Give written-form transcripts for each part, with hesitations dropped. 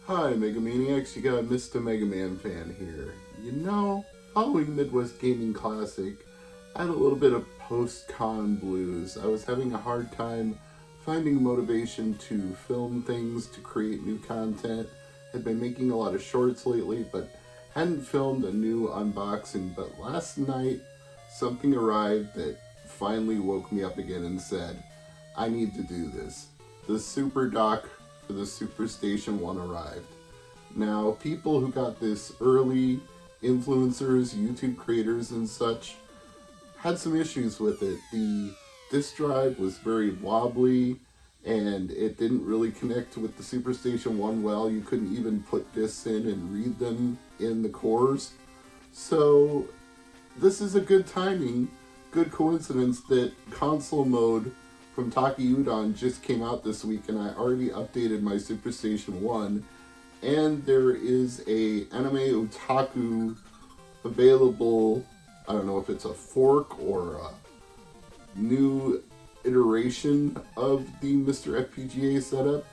Hi, Megamaniacs, you got Mr. MegaManFan here. Following Midwest Gaming Classic, I had a little bit of post-con blues. I was having a hard time finding motivation to film things, to create new content. Had been making a lot of shorts lately, but hadn't filmed a new unboxing. But last night, something arrived that finally woke me up again and said, I need to do this. The Super Dock for the SuperStation 1 arrived. Now, people who got this early, influencers, YouTube creators, and such, had some issues with it. The disk drive was very wobbly and it didn't really connect with the SuperStation 1 well. You couldn't even put discs in and read them in the cores. So, this is a good timing, good coincidence that console mode from Taki Udon just came out this week, and I already updated my SuperStation 1, and there is a anime otaku available. I don't know if it's a fork or a new iteration of the Mr. FPGA setup,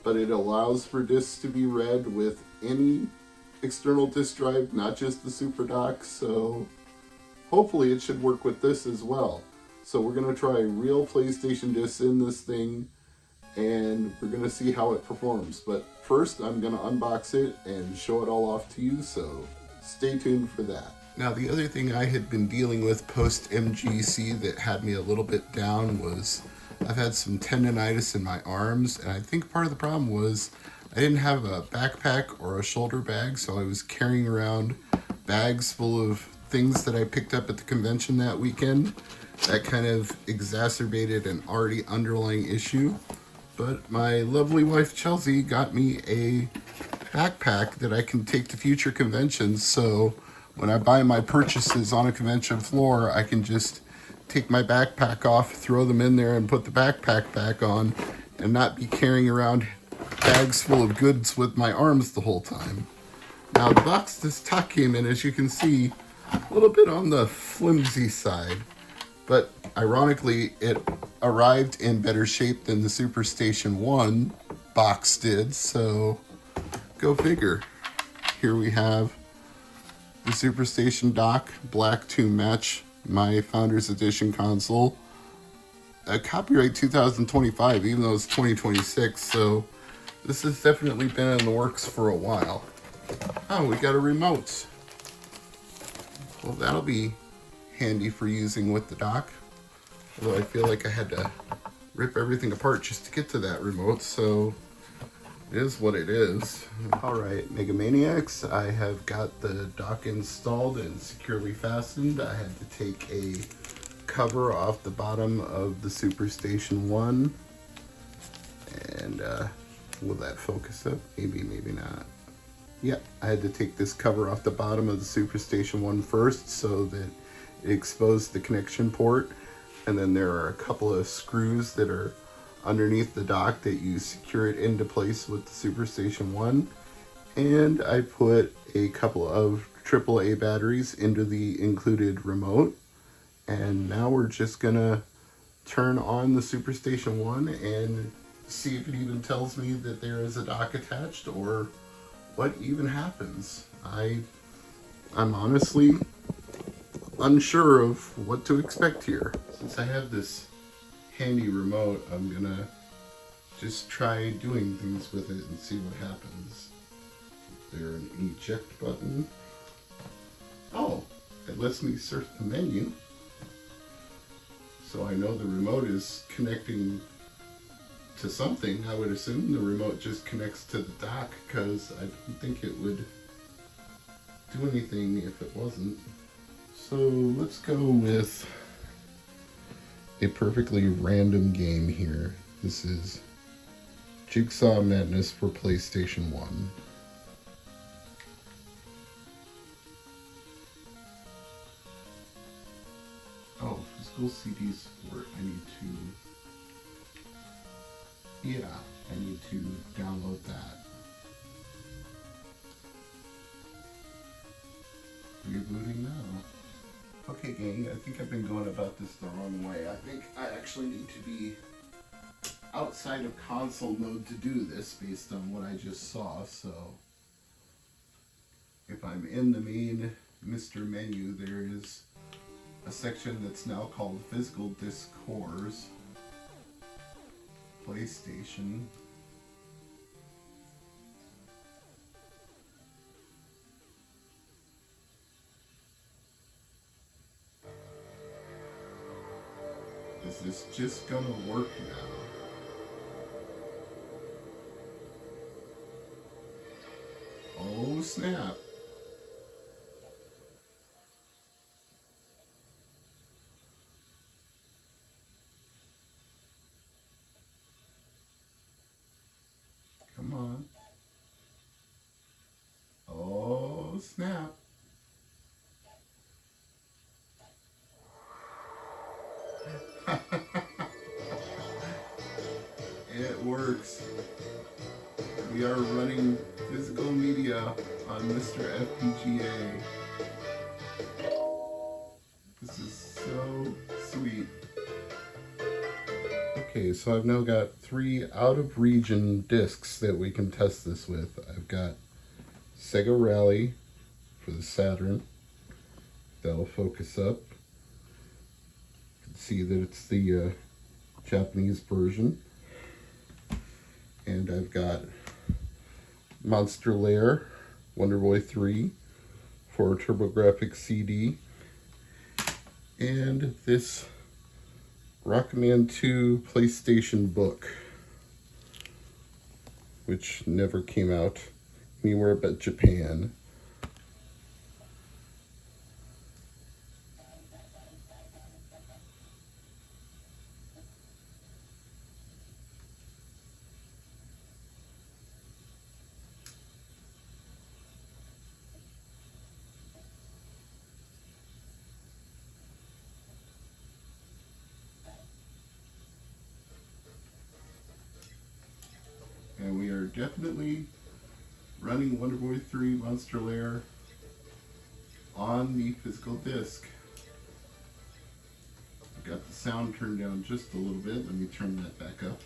but it allows for discs to be read with any external disk drive, not just the Super Dock, so hopefully it should work with this as well. So we're going to try real PlayStation discs in this thing, and we're going to see how it performs. But first, I'm going to unbox it and show it all off to you, so stay tuned for that. Now, the other thing I had been dealing with post-MGC that had me a little bit down was I've had some tendonitis in my arms, and I think part of the problem was I didn't have a backpack or a shoulder bag, so I was carrying around bags full of things that I picked up at the convention that weekend. That kind of exacerbated an already underlying issue. But my lovely wife Chelsea got me a backpack that I can take to future conventions, so when I buy my purchases on a convention floor, I can just take my backpack off, throw them in there, and put the backpack back on, and not be carrying around bags full of goods with my arms the whole time. Now, the box this top came in, as you can see, a little bit on the flimsy side, but ironically, it arrived in better shape than the SuperStation 1 box did, so go figure. Here we have the SuperStation dock, black to match my Founders Edition console. Copyright 2025, even though it's 2026, so this has definitely been in the works for a while. Oh, we got a remote. Well, that'll be handy for using with the dock. Although I feel like I had to rip everything apart just to get to that remote, so it is what it is. Alright, Megamaniacs, I have got the dock installed and securely fastened. I had to take a cover off the bottom of the SuperStation 1. And will that focus up? Maybe, maybe not. Yeah, I had to take this cover off the bottom of the SuperStation 1 first so that it exposed the connection port. And then there are a couple of screws that are underneath the dock that you secure it into place with the SuperStation 1. And I put a couple of AAA batteries into the included remote. And now we're just gonna turn on the SuperStation 1 and see if it even tells me that there is a dock attached or what even happens. I'm honestly unsure of what to expect here. Since I have this handy remote, I'm gonna just try doing things with it and see what happens. Is there an eject button? Oh, it lets me surf the menu. So I know the remote is connecting to something. I would assume the remote just connects to the dock, because I don't think it would do anything if it wasn't. So let's go with a perfectly random game here. This is Jigsaw Madness for PlayStation 1. Oh, physical CD support. I need to download that. Rebooting now. Okay, gang, I think I've been going about this the wrong way. I think I actually need to be outside of console mode to do this based on what I just saw. So if I'm in the main Mr. menu, there is a section that's now called Physical Disc Cores, PlayStation. Is this just gonna work now? Oh snap. Come on. Oh snap. It works. We are running physical media on Mr. FPGA. This is so sweet. Okay, so I've now got 3 out-of-region discs that we can test this with. I've got Sega Rally for the Saturn. That'll focus up. You can see that it's the Japanese version. And I've got Monster Lair, Wonder Boy 3 for TurboGrafx CD. And this Rockman 2 PlayStation book, which never came out anywhere but Japan. And we are definitely running Wonder Boy 3 Monster Lair on the physical disc. I've got the sound turned down just a little bit. Let me turn that back up.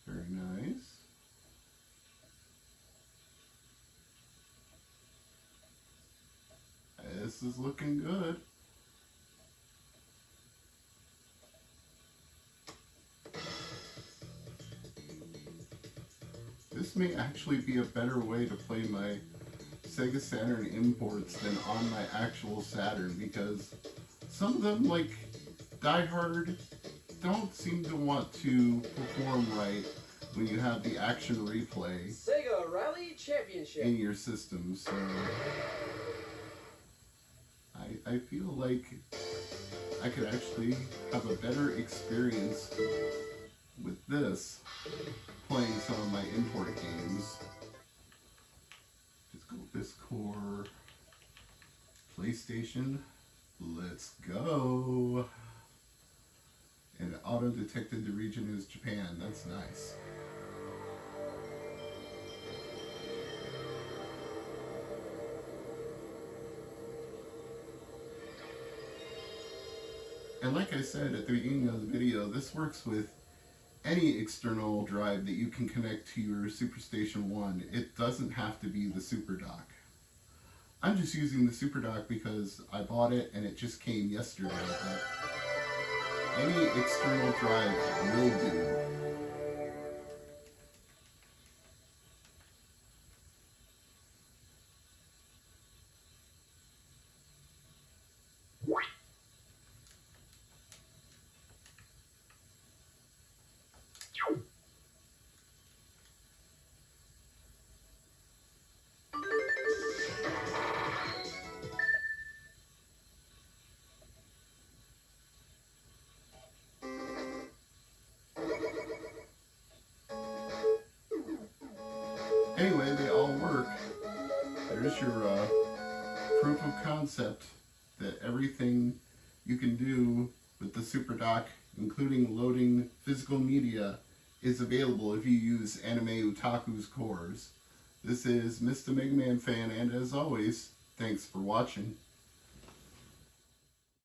Very nice. This is looking good. This may actually be a better way to play my Sega Saturn imports than on my actual Saturn, because some of them, like Die Hard, don't seem to want to perform right when you have the action replay Sega Rally Championship in your system. So I feel like I could actually have a better experience with this playing some of my import games. Just go this core PlayStation. Let's go. And it auto-detected the region as Japan. That's nice. And like I said at the beginning of the video, this works with any external drive that you can connect to your SuperStation 1. It doesn't have to be the SuperDock. I'm just using the SuperDock because I bought it and it just came yesterday, but any external drive will do. Anyway, they all work. There's your proof of concept that everything you can do with the SuperDock, including loading physical media, is available if you use Anime Otaku's cores. This is Mr. MegaManFan, and as always, thanks for watching.